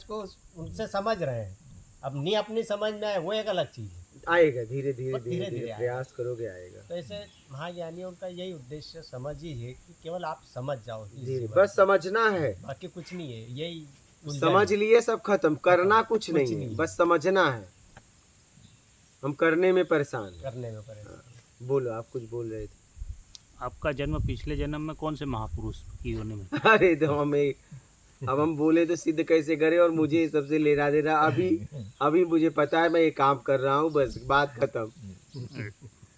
को उनसे समझ रहे हैं, अब नहीं अपनी समझ में आए वो एक अलग चीज़ है। आएगा, धीरे धीरे बस धीरे धीरे धीरे धीरे प्रयास करोगे आएगा। तो ऐसे महाज्ञानियों का यही उद्देश्य समझ ही है कि केवल आप समझ जाओ इस धीरे, जीवन बस समझना है। में। बाकी कुछ नहीं है, यही उलझन समझ है। लिए सब खत्म, करना कुछ कुछ नहीं नहीं है, है। बस समझना है। हम करने में परेशान हैं। करने में पड़ेगा। हाँ, बोलो, आप कुछ बोल रहे थे। आपका जन्म पिछले जन्म में कौन से महापुरुष की योनि में? अरे तो हमें, अब हम बोले तो सिद्ध कैसे करे, और मुझे सबसे लेना देना अभी मुझे पता है, मैं ये काम कर रहा हूँ, बस बात खत्म।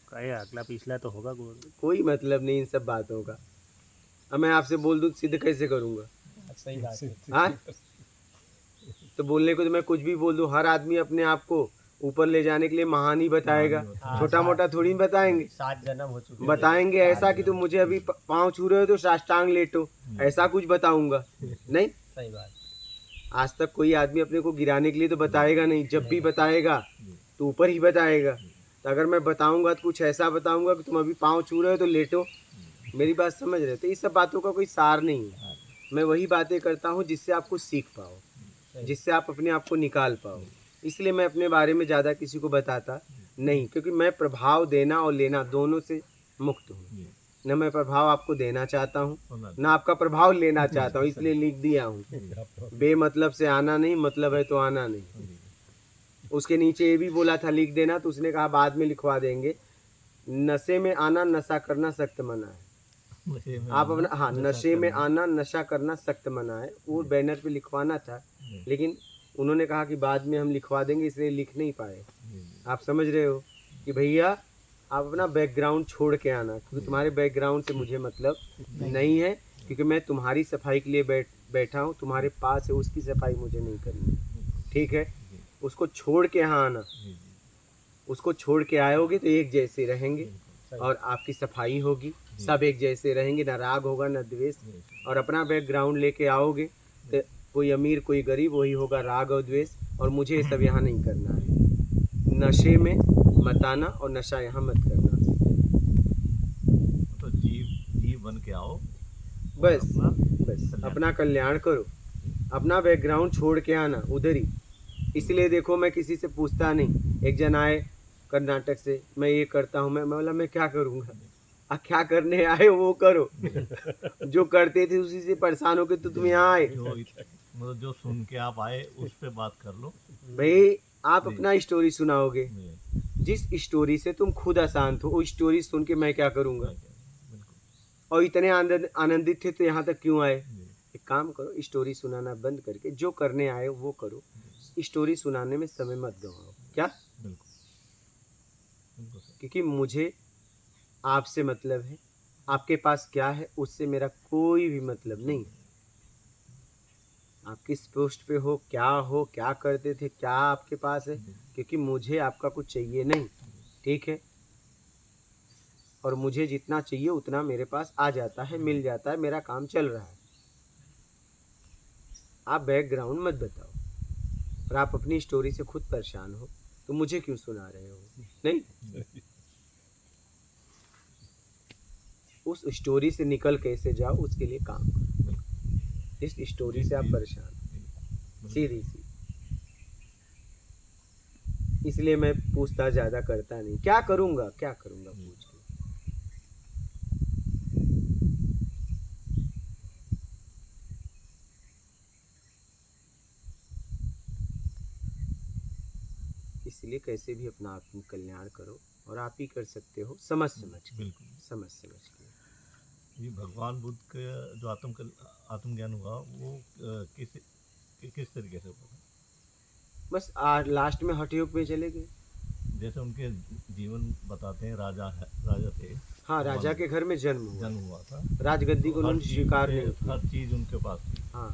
कहे अगला पिछला तो होगा गुरु। कोई मतलब नहीं इन सब बातों का। अब मैं आपसे बोल दूँ सिद्ध कैसे करूँगा? सही बात है। हाँ, तो बोलने को तो मैं कुछ भी बोल दूँ। हर आदमी अपने आप को ऊपर ले जाने के लिए महान ही बताएगा, हाँ, छोटा मोटा थोड़ी बताएंगे। 7 जन्म हो चुके हैं। बताएंगे ऐसा कि तुम मुझे अभी पाँव छू रहे हो तो साष्टांग लेटो, ऐसा कुछ बताऊंगा नहीं। सही बात। आज तक कोई आदमी अपने को गिराने के लिए तो बताएगा नहीं, जब भी बताएगा तो ऊपर ही बताएगा। तो अगर मैं बताऊंगा तो कुछ ऐसा बताऊंगा कि तुम अभी पाँव छू रहे हो तो लेटो। मेरी बात समझ रहे हो? तो इस सब बातों का कोई सार नहीं है। मैं वही बातें करता हूँ जिससे आप कुछ सीख पाओ, जिससे आप अपने आप को निकाल पाओ। इसलिए मैं अपने बारे में ज़्यादा किसी को बताता नहीं, क्योंकि मैं प्रभाव देना और लेना दोनों से मुक्त हूँ। न मैं प्रभाव आपको देना चाहता हूँ, न आपका प्रभाव लेना चाहता हूँ, इसलिए लिख दिया हूँ। बेमतलब से आना नहीं, मतलब है तो आना नहीं। उसके नीचे ये भी बोला था लिख देना, तो उसने कहा बाद में लिखवा देंगे। नशे में आना, नशा करना सख्त मना है। आप अपना, हाँ, नशे में आना, नशा करना सख्त मना है। वो बैनर पे लिखवाना था, लेकिन उन्होंने कहा कि बाद में हम लिखवा देंगे, इसलिए लिख नहीं पाए। आप समझ रहे हो कि भैया आप अपना बैकग्राउंड छोड़ के आना, क्योंकि तुम्हारे बैकग्राउंड से मुझे मतलब नहीं है, क्योंकि मैं तुम्हारी सफाई के लिए बैठा हूँ। तुम्हारे पास है, उसकी सफाई मुझे नहीं करनी, ठीक है? उसको छोड़ के यहाँ आना। उसको छोड़ के आयोगे तो एक जैसे रहेंगे और आपकी सफाई होगी, सब एक जैसे रहेंगे, ना राग होगा ना द्वेष। और अपना बैकग्राउंड लेके आओगे तो कोई अमीर कोई गरीब, वही होगा राग और द्वेष। और मुझे ये सब यहाँ नहीं करना है। नशे में मत आना और नशा यहाँ मत करना। तो जीव बन के आओ, बस बस अपना कल्याण करो, अपना बैकग्राउंड छोड़ के आना उधर ही। इसलिए देखो, मैं किसी से पूछता नहीं। एक जन आए कर्नाटक से, मैं ये करता हूँ, मैं बोला मैं क्या करूँगा? क्या करने आए वो करो। जो करते थे उसी से परेशान होके तो तुम यहाँ आए। मतलब जो सुन के आप आए उस पे बात कर लो भाई। आप अपना स्टोरी सुनाओगे, जिस स्टोरी से तुम खुद अशांत हो, वो स्टोरी सुन के मैं क्या करूँगा? और इतने आनंदित थे तो यहाँ तक क्यों आए? एक काम करो, स्टोरी सुनाना बंद करके जो करने आए वो करो। स्टोरी सुनाने में समय मत गवाओ। क्या? क्योंकि मुझे आपसे मतलब है, आपके पास क्या है उससे मेरा कोई भी मतलब नहीं। आप किस पोस्ट पे हो, क्या करते थे, क्या आपके पास है, क्योंकि मुझे आपका कुछ चाहिए नहीं, ठीक है। और मुझे जितना चाहिए उतना मेरे पास आ जाता है, मिल जाता है, मेरा काम चल रहा है। आप बैकग्राउंड मत बताओ, और आप अपनी स्टोरी से खुद परेशान हो तो मुझे क्यों सुना रहे हो? नहीं, उस स्टोरी से निकल कैसे जाओ उसके लिए काम करो। इस स्टोरी से आप परेशान हो, सीधी सी। इसलिए मैं पूछताछ ज़्यादा करता नहीं। क्या करूँगा पूछ के। इसलिए कैसे भी अपना आत्म कल्याण करो, और आप ही कर सकते हो, समझ के। बिल्कुल। समझ के। ये भगवान बुद्ध का जो आत्मज्ञान हुआ वो किस तरीके से हुआ? बस आज लास्ट में हठ योग में चले गए। जैसे उनके जीवन बताते हैं, राजा थे। हाँ, राजा के घर में जन्म हुआ था। राजगद्दी को हर उन्होंने चीज़ स्वीकार नहीं किया। हर चीज़ उनके पास थी। हाँ,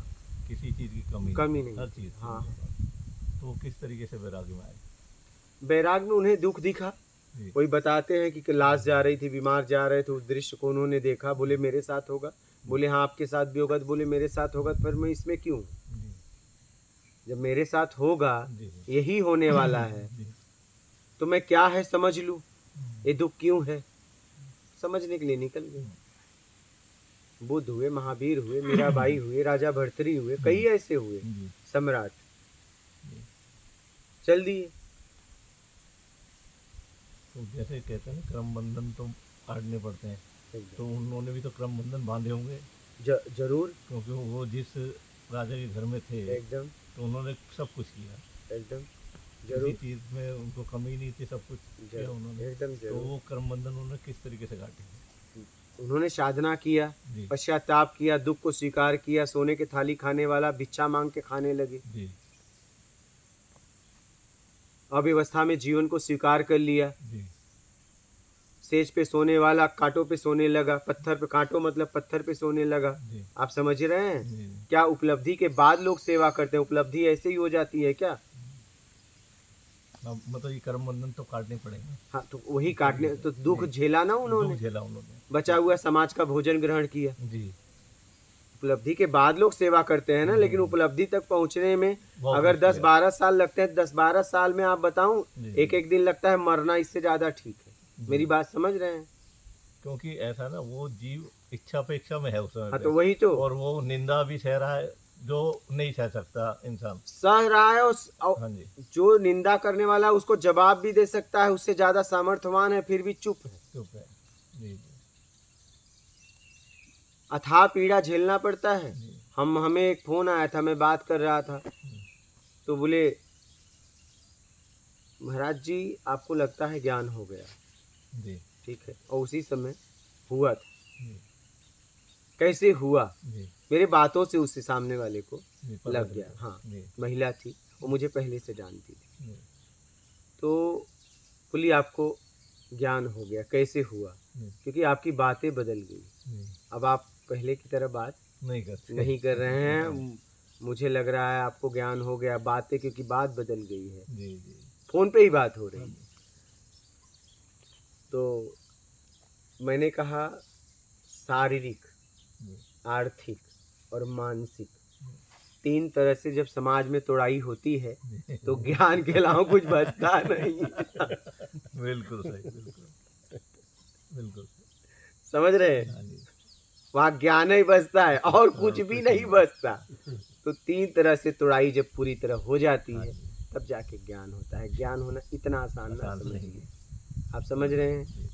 किसी चीज़ की कमी नहीं, हर चीज़ थी हाँ। उनके पास। तो वो किस तरीके से वैराग्य में आए? बैराग में उन्हें दुख दिखा। जी। कोई बताते हैं कि लाश जा रही थी, बीमार जा रहे थे, उस दृश्य को उन्होंने देखा, बोले मेरे साथ होगा। बोले हाँ आपके साथ भी होगा। तो बोले मेरे साथ होगा तो फिर मैं इसमें क्यों हूँ? जी। जब मेरे साथ होगा, जी। यही होने वाला है, जी। तो मैं क्या है समझ लूँ, ये दुख क्यों है, समझने के लिए निकल गए। बुद्ध हुए, महावीर हुए, मीराबाई हुए, राजा भर्तृहरि हुए, कई ऐसे हुए जी। सम्राट, चल दिए। तो जैसे कहते हैं ना, क्रम बंधन तो काटने पड़ते हैं, तो उन्होंने भी तो क्रम बंधन बांधे होंगे। जरूर, क्योंकि वो जिस राजा के घर में थे, एकदम तो उन्होंने सब कुछ किया। एकदम किसी जरूर, चीज़ में उनको कमी नहीं थी, सब कुछ किया उन्होंने। एकदम तो जरूर। वो क्रम बंधन उन्होंने किस तरीके से काटे? उन्होंने साधना किया, जी। पश्चाताप किया, दुख को स्वीकार किया। सोने की थाली खाने वाला भिक्षा मांग के खाने लगे। जी। अव्यवस्था में जीवन को स्वीकार कर लिया। जी। सेज पे सोने वाला कांटों पे सोने लगा। पत्थर पे, कांटों मतलब पत्थर पे सोने लगा। जी। आप समझ रहे हैं? जी। क्या उपलब्धि के बाद लोग सेवा करते हैं? उपलब्धि ऐसे ही हो जाती है क्या? अब मतलब ये कर्म बंधन तो काटने पड़ेंगे। हाँ, तो वही काटने, तो दुख झेला ना उन्होंने, दुख झेला उन्होंने। बचा हुआ समाज का भोजन ग्रहण किया। जी। उपलब्धि के बाद लोग सेवा करते हैं ना, लेकिन उपलब्धि तक पहुंचने में बहुत अगर मुश्किल 10-12 साल लगते हैं, 10-12 साल में आप बताऊं, जी। एक एक दिन लगता है मरना, इससे ज्यादा ठीक है। मेरी बात समझ रहे हैं? क्योंकि ऐसा ना, वो जीव इच्छा पे इच्छा में है उस समय हाँ, पे। तो वही तो और वो निंदा भी सह रहा है जो नहीं सह सकता इंसान। सह रहा है, और हाँ जी। जो निंदा करने वाला है, उसको जवाब भी दे सकता है, उससे ज्यादा सामर्थ्यवान है, फिर भी चुप है। चुप है। जी। जी। अथाह पीड़ा झेलना पड़ता है। जी। हमें एक फोन आया था, मैं बात कर रहा था, तो बोले महाराज जी आपको लगता है ज्ञान हो गया। जी। ठीक है, और उसी समय हुआ था। जी। कैसे हुआ? जी। मेरे बातों से उससे सामने वाले को जी, पता लग चल गया। गया। हाँ, जी। महिला थी, वो मुझे पहले से जानती थी। जी। तो बोली आपको ज्ञान हो गया, कैसे हुआ? जी। क्योंकि आपकी बातें बदल गई। जी। अब आप पहले की तरह बात नहीं करते। नहीं कर रहे हैं। मुझे लग रहा है आपको ज्ञान हो गया, बातें, क्योंकि बात बदल गई है। जी। जी। फोन पे ही बात हो रही है। तो मैंने कहा शारीरिक, जी। आर्थिक और मानसिक 3 तरह से जब समाज में तोड़ाई होती है, तो ज्ञान के अलावा कुछ बचता नहीं। बिल्कुल सही, बिल्कुल बिल्कुल। समझ रहे हैं? हाँ जी। वहाँ ज्ञान ही बचता है और कुछ भी नहीं बचता। तो 3 तरह से तोड़ाई जब पूरी तरह हो जाती है, तब जाके ज्ञान होता है। ज्ञान होना इतना आसान ना आसान नहीं समझिए। आप समझ रहे हैं?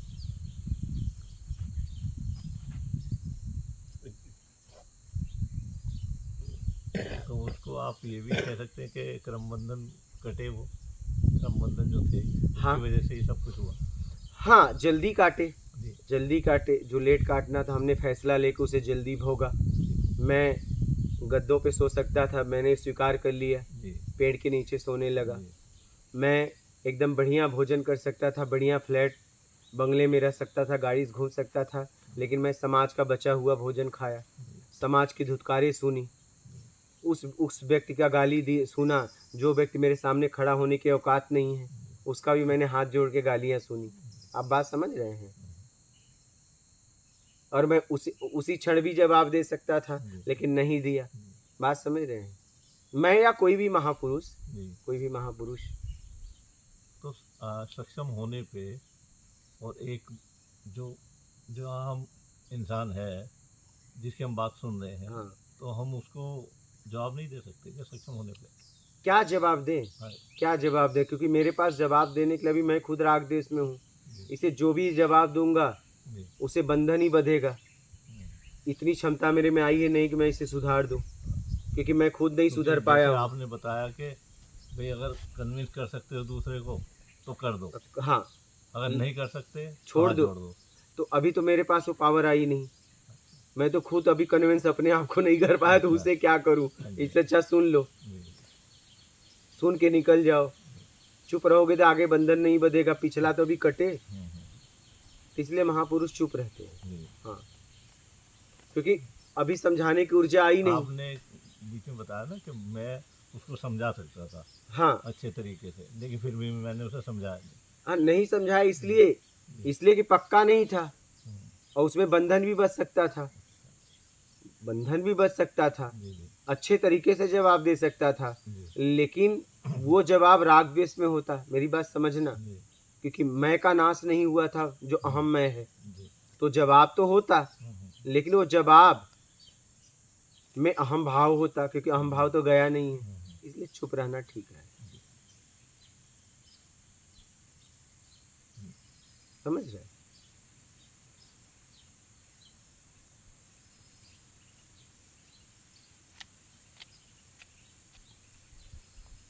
तो उसको आप ये भी कह सकते हैं कि क्रम बंधन कटे, वो क्रम बंधन जो थे, हाँ। उसकी वजह से ये सब कुछ हुआ। हाँ, जल्दी काटे, जी। जल्दी काटे। जो लेट काटना था, हमने फैसला लेके उसे जल्दी भोगा। मैं गद्दों पे सो सकता था, मैंने स्वीकार कर लिया, जी। पेड़ के नीचे सोने लगा। जी। मैं एकदम बढ़िया भोजन कर सकता था, बढ़िया फ्लैट बंगले में रह सकता था, गाड़ी से घूम सकता था, लेकिन मैं समाज का बचा हुआ भोजन खाया, समाज की धुतकारें सुनी, उस व्यक्ति का गाली दी सुना, जो व्यक्ति मेरे सामने खड़ा होने की औकात नहीं है, उसका भी मैंने हाथ जोड़ के गालियाँ सुनी। आप बात समझ रहे हैं? और मैं उसी क्षण भी जवाब दे सकता था, लेकिन नहीं दिया। बात समझ रहे हैं? मैं या कोई भी महापुरुष, कोई भी महापुरुष तो सक्षम होने पे और एक जो हम इंसान है जिसकी हम बात सुन रहे हैं, हाँ, तो हम उसको जवाब नहीं दे सकते क्या सक्षम होने पे? क्या जवाब दें? हाँ, क्या जवाब दें? क्योंकि मेरे पास जवाब देने के लिए अभी मैं खुद राग देश में हूँ। इसे जो भी जवाब दूंगा जी, उसे बंधन ही बंधेगा। इतनी क्षमता मेरे में आई है नहीं कि मैं इसे सुधार दूं, क्योंकि मैं खुद नहीं तो सुधर जैसे पाया हूँ। आपने बताया कि भाई अगर कन्विंस कर सकते हो दूसरे को तो कर दो, हाँ, अगर नहीं कर सकते छोड़ हाथ दो। जोड़ दो। तो अभी तो मेरे पास वो पावर आई नहीं। मैं तो खुद अभी कन्विंस अपने आप को नहीं कर पाया, तो उसे क्या करूं? इससे अच्छा सुन लो, जी, सुन के निकल जाओ। चुप रहोगे तो आगे बंधन नहीं बंधेगा, पिछला तो भी कटे। इसलिए महापुरुष चुप रहते हैं। जी। हाँ, क्योंकि अभी समझाने की ऊर्जा आई नहीं। आपने बीच में बताया ना कि मैं उसको समझा सकता था हाँ अच्छे तरीके से, लेकिन फिर भी मैंने उसे समझाया नहीं। हाँ, नहीं समझाया इसलिए कि पक्का नहीं था, और उसमें बंधन भी बच सकता था। बंधन भी बच सकता था, जी जी अच्छे तरीके से जवाब दे सकता था, जी लेकिन वो जवाब राग द्वेष में होता। मेरी बात समझना, जी क्योंकि मैं का नाश नहीं हुआ था, जो अहम मैं है। जी। तो जवाब तो होता, लेकिन वो जवाब में अहम भाव होता, क्योंकि अहम भाव तो गया नहीं है। इसलिए चुप रहना ठीक है। समझ रहे?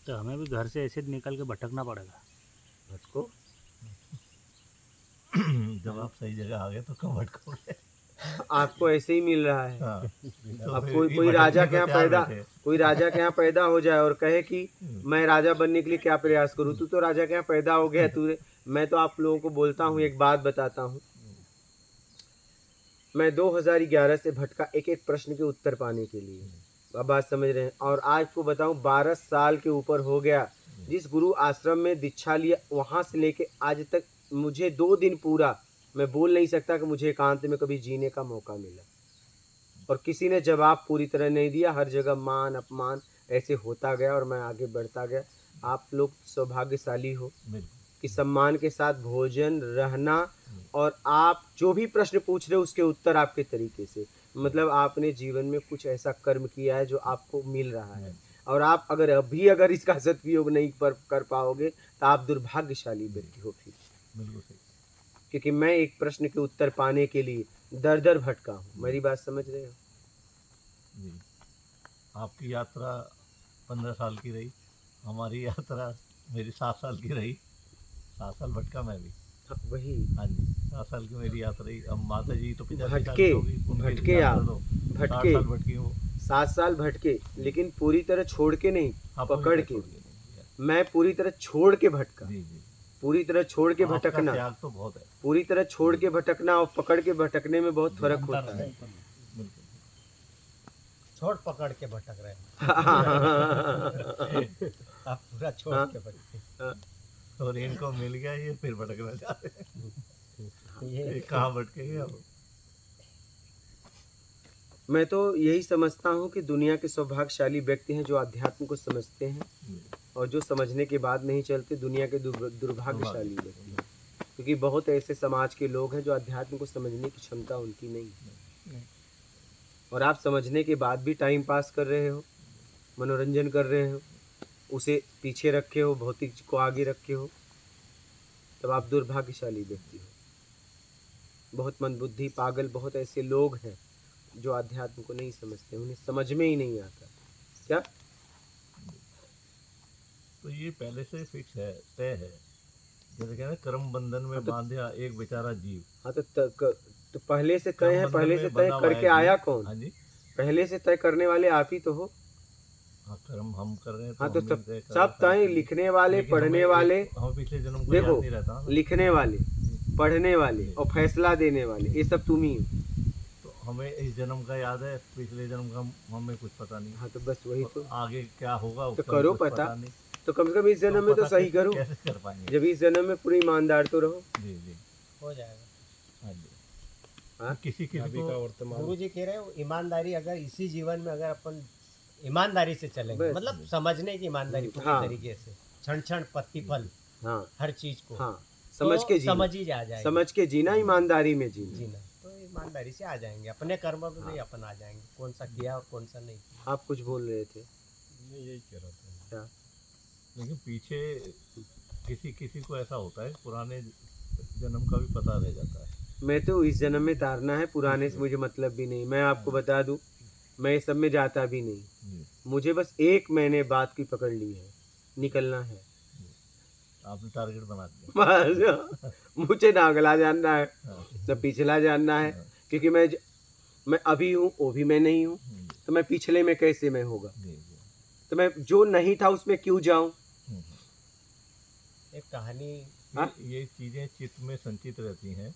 तो हमें भी घर से ऐसे निकल के भटकना पड़ेगा। भटको। जब आप सही जगह आ गए तो क्यों भटकोगे? आपको ऐसे ही मिल रहा है। हाँ, तो अब फिर कोई भी कोई भटकने राजा को के यहाँ तैयार पैदा बैठे। कोई राजा के यहाँ पैदा हो जाए और कहे कि मैं राजा बनने के लिए क्या प्रयास करूँ। तू तो राजा के यहाँ पैदा हो गया। तू मैं तो आप लोगों को बोलता हूँ, एक बात बताता हूँ। मैं 2011 से भटका एक एक प्रश्न के उत्तर पाने के लिए। अब बात समझ रहे हैं? और आज को बताऊं 12 साल के ऊपर हो गया जिस गुरु आश्रम में दीक्षा लिया, वहाँ से लेके आज तक मुझे 2 दिन पूरा मैं बोल नहीं सकता कि मुझे एकांत में कभी जीने का मौका मिला, और किसी ने जवाब पूरी तरह नहीं दिया। हर जगह मान अपमान ऐसे होता गया और मैं आगे बढ़ता गया। आप लोग सौभाग्यशाली हो कि सम्मान के साथ भोजन रहना, और आप जो भी प्रश्न पूछ रहे हो उसके उत्तर आपके तरीके से, मतलब आपने जीवन में कुछ ऐसा कर्म किया है जो आपको मिल रहा है। और आप अगर इसका सदुपयोग नहीं कर पाओगे तो आप दुर्भाग्यशाली व्यक्ति हो फिर। बिल्कुल सही। क्योंकि मैं एक प्रश्न के उत्तर पाने के लिए दर दर भटका हूँ। मेरी बात समझ रहे हो? जी। आपकी यात्रा 15 साल की रही, हमारी यात्रा मेरी 7 साल की रही। 7 साल भटका मैं भी। हाँ, वही हाँ जी, 7 साल की मेरी यात्रा रही। अब माता जी तो 85 साल भटके की हो गई, उनकी भटके यात्रा आप तो 60 भटके साल भटकी वो। 7 साल भटके, लेकिन पूरी तरह छोड़ के नहीं, हाँ, पकड़ पूरी के। तरह छोड़ नहीं। मैं पूरी तरह छोड़ के भटका। जी जी। पूरी तरह छोड़ के आपका भटकना, त्याग तो बहुत है। पूरी तरह छोड़ के भटकना और पकड़ के भटकने में बहुत फर्क होता है। बिल्कुल। छोड़ पकड़ के भटक रहे हैं। आप पूरा छोड़ हाँ। के भटके। और इनको मिल गया ये फिर भटकना चाहते हैं। ये ये कहाँ भटकेंगे अब? मैं तो यही समझता हूँ कि दुनिया के सौभाग्यशाली व्यक्ति हैं जो अध्यात्म को समझते हैं, और जो समझने के बाद नहीं चलते दुनिया के दुर्भाग्यशाली व्यक्ति हैं। क्योंकि बहुत ऐसे समाज के लोग हैं जो अध्यात्म को समझने की क्षमता उनकी नहीं है, और आप समझने के बाद भी टाइम पास कर रहे हो, मनोरंजन कर रहे हो, उसे पीछे रखे हो, भौतिक को आगे रखे हो, तब आप दुर्भाग्यशाली व्यक्ति हो। बहुत मंदबुद्धि पागल बहुत ऐसे लोग हैं जो अध्यात्म को नहीं समझते, उन्हें समझ में ही नहीं आता। क्या? तो ये पहले से फिक्स है, तय है। जैसे कहते हैं कर्म बंधन में बांधा एक बेचारा जीव। हाँ, तो पहले से तय है, कर्म पहले बंधन से में तय बंधा हुआ करके है आया जीव। कौन? हाँ जी। पहले से तय करने वाले आप ही तो हो। हाँ, कर्म हम कर रहे हैं। हाँ, तो हम ही तय कर सब रहे हैं। तय, लिखने वाले, लेकिन पढ़ने हमें वाले, हमें पिछले जन्म को देखो, याद नहीं रहता ना। लिखने वाले, पढ़ने वाले और फैसला देने वाले, ये सब तुम ही हो। तो हमें इस जन्म का याद है, पिछले जन्म का हमें कुछ पता नहीं। हाँ तो बस वही तो आगे क्या होगा तो उसका करो कुछ पता। नहीं। तो कम से कम इस जन्म में तो पता सही कैसे- करो। कैसे कर पाएंगे? जब इस जन्म में पूरी ईमानदार तो रहो। जी जी। हो जाएगा। हाँ जी। हाँ? किसी किसी अभी को का वर्तमान गुरु जी कह रहे हो ईमानदारी, अगर इसी जीवन में अगर अपन ईमानदारी से चलेंगे, बस। मतलब समझने की ईमानदारी पूरी हाँ। तरीके से, क्षण क्षण प्रतिफल हाँ हर चीज को, हाँ तो समझ के जीना, समझ ही आ जाएगा। समझ के जीना, ईमानदारी में जीना। जीना तो ईमानदारी से आ जाएंगे, अपने कर्म में भी अपन आ जाएंगे, कौन सा किया और कौन सा नहीं किया। आप कुछ बोल रहे थे मैं यही कह रहा था। क्या? लेकिन पीछे किसी किसी को ऐसा होता है, पुराने जन्म का भी पता रह जाता है। मैं तो इस जन्म में तारना है, पुराने से मुझे मतलब भी नहीं। मैं आपको बता दूं, मैं इस सब में जाता भी नहीं। जी। मुझे बस एक मैंने बात की पकड़ ली है, निकलना है। आपने टारगेट बना दिया। बस, मुझे ना अगला जानना है हाँ, न पिछला जानना है, क्योंकि मैं अभी हूँ, वो भी मैं नहीं हूँ, तो मैं पिछले में कैसे मैं होगा? जी जी। तो मैं जो नहीं था उसमें क्यों जाऊं? एक कहानी, हाँ? ये चीजें चित्त में संचित रहती हैं।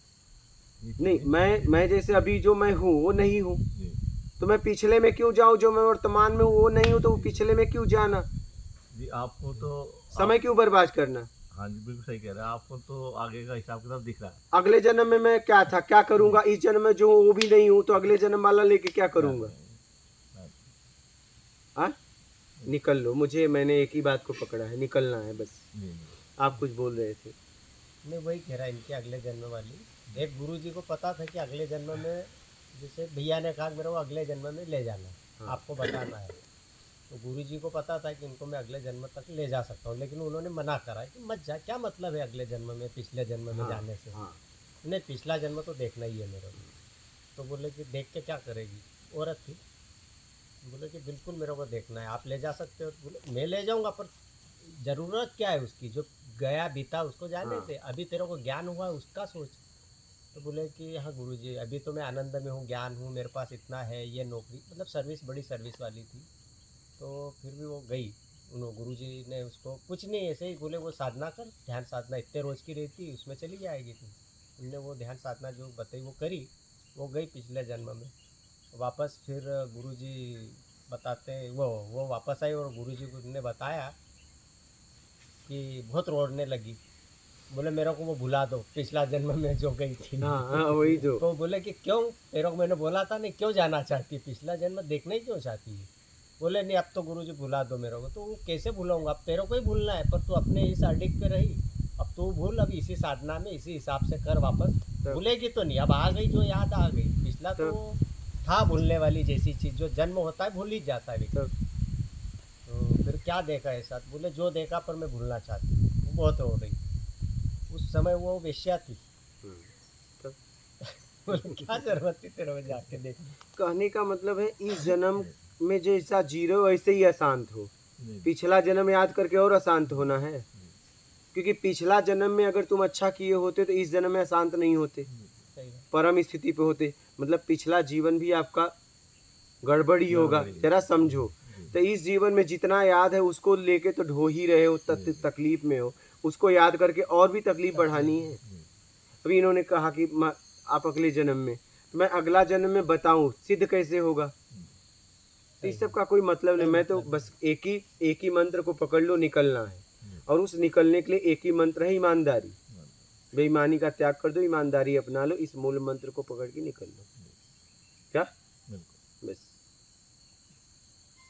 ये नहीं, चीजें- मैं जैसे अभी जो मैं हूँ वो नहीं हूँ, जी तो मैं पिछले में क्यों जाऊं? जो मैं वर्तमान में हूँ वो नहीं हूँ, तो वो पिछले में क्यों जाना? जी। आपको तो समय क्यों बर्बाद करना? हाँ जी, बिल्कुल सही कह रहे हैं। आपको तो आगे का हिसाब किताब दिख रहा है। अगले जन्म में मैं क्या था, क्या करूंगा? इस जन्म में जो हूँ वो भी नहीं हूँ, तो अगले जन्म वाला लेके क्या करूंगा? हाँ, निकल लो। मैंने एक ही बात को पकड़ा है, निकलना है बस। जी जी। आप कुछ बोल रहे थे। मैं वही कह रहा इनके अगले जन्म वाली, एक गुरु जी को पता था कि अगले जन्म में, जैसे भैया ने कहा मेरे को अगले जन्म में ले जाना है, हाँ। आपको बताना है, तो गुरु जी को पता था कि इनको मैं अगले जन्म तक ले जा सकता हूँ, लेकिन उन्होंने मना करा कि मत जा, क्या मतलब है अगले जन्म में पिछले जन्म में हाँ, जाने से, हाँ, नहीं पिछला जन्म तो देखना ही है मेरे को। तो बोले कि देख के क्या करेगी? औरत थी। बोले कि बिल्कुल मेरे को देखना है, आप ले जा सकते हो। बोले मैं ले जाऊंगा, पर ज़रूरत क्या है उसकी? जो गया बीता उसको जाने हाँ। दे, अभी तेरे को ज्ञान हुआ है उसका सोच। तो बोले कि हाँ गुरुजी, अभी तो मैं आनंद में हूँ, ज्ञान हूँ, मेरे पास इतना है, ये नौकरी, मतलब सर्विस बड़ी सर्विस वाली थी। तो फिर भी वो गई, उन्होंने गुरुजी ने उसको कुछ नहीं, ऐसे ही बोले वो साधना कर, ध्यान साधना इतने रोज़ की रहती, उसमें चली जाएगी तू। उनने वो ध्यान साधना जो बताई वो करी, वो गई पिछले जन्म में। वापस फिर गुरुजी बताते, वो वापस आई और गुरुजी को ने बताया कि बहुत रोने लगी। बोले मेरे को वो भुला दो, पिछला जन्म में जो गई थी। हाँ, हाँ, वही तो। बोले कि क्यों, तेरे को मैंने बोला था नहीं, क्यों जाना चाहती है, पिछला जन्म देखना ही क्यों चाहती है? बोले नहीं, अब तो गुरुजी भुला दो मेरे को। तो वो कैसे भुलाऊंगा, अब तेरे को ही भूलना है, पर तू अपने इस अडिक पे रही, अब तू भूल, अब इसी साधना में इसी हिसाब से कर वापस। भूलेगी तो नहीं, अब आ गई जो याद आ गई, पिछला तो था भूलने वाली जैसी चीज़, जो जन्म होता है भूल ही जाता है व्यक्ति। तो फिर क्या देखा है साथ? बोले जो देखा पर मैं भूलना चाहती हूँ। वो बहुत रो रही, उस समय वो वेश्या थी। बोले क्या जरूरत थी तेरे को जाके देखने? कहने का मतलब है इस जन्म में जैसा जी रहे हो वैसे ही अशांत हो, जी। पिछला जन्म याद करके और अशांत होना है। क्योंकि पिछला जन्म में अगर तुम अच्छा किए होते तो इस जन्म में अशांत नहीं होते, सही है। परम स्थिति पे होते। मतलब पिछला जीवन भी आपका गड़बड़ी होगा, गड़बड़ी। जरा समझो। तो इस जीवन में जितना याद है उसको लेके तो ढो ही रहे हो, तकलीफ में हो, उसको याद करके और भी तकलीफ बढ़ानी है। अभी इन्होंने कहा कि आप अगले जन्म में, तो मैं अगला जन्म में बताऊं, सिद्ध कैसे होगा? तो इस सब का कोई मतलब नहीं। मैं तो बस एक ही मंत्र को पकड़ लो, निकलना है। और उस निकलने के लिए एक ही मंत्र है, ईमानदारी। बेईमानी का त्याग कर दो, ईमानदारी अपना लो, इस मूल मंत्र को पकड़ के निकल लो। क्या? बस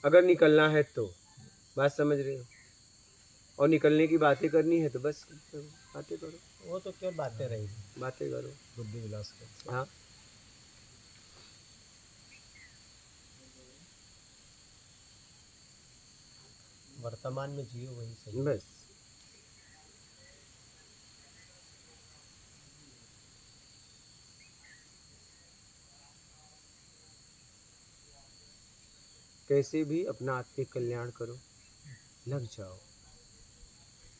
अगर निकलना है तो बात समझ रहे हो, और निकलने की बातें करनी है तो बस बातें करो, वो तो केवल बातें रही। बातें करो। बुद्धि विलास कर। हाँ, वर्तमान में जियो वही सही। बस कैसे भी अपना आत्मिक कल्याण करो, लग जाओ।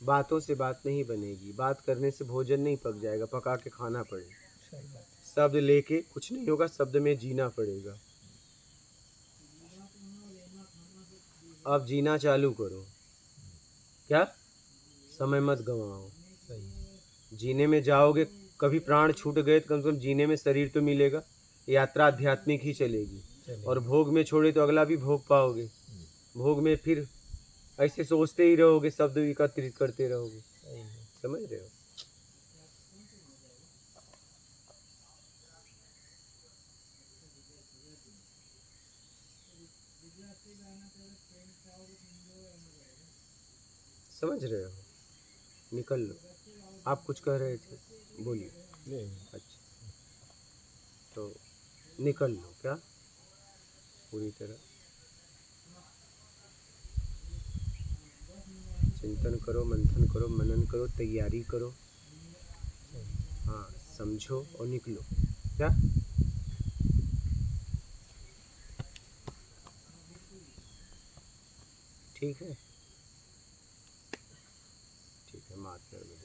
बातों से बात नहीं बनेगी, बात करने से भोजन नहीं पक जाएगा, पका के खाना पड़ेगा। शब्द लेके कुछ नहीं होगा, शब्द में जीना पड़ेगा। अब जीना चालू करो। क्या? समय मत गंवाओ। सही। जीने में जाओगे, कभी प्राण छूट गए तो कम से कम जीने में शरीर तो मिलेगा, यात्रा आध्यात्मिक ही चलेगी। चलिए। और भोग में छोड़े तो अगला भी भोग पाओगे। भोग में फिर ऐसे सोचते ही रहोगे, शब्द एकत्रित करते रहोगे। सही है। समझ रहे हो? समझ रहे हो? निकल लो। आप कुछ कह रहे थे, बोलिए। नहीं, अच्छा, तो निकल लो क्या पूरी तरह। चिंतन करो, मंथन करो, मनन करो, तैयारी करो। हाँ, समझो और निकलो क्या। ठीक है, ठीक है, माफ कर दो।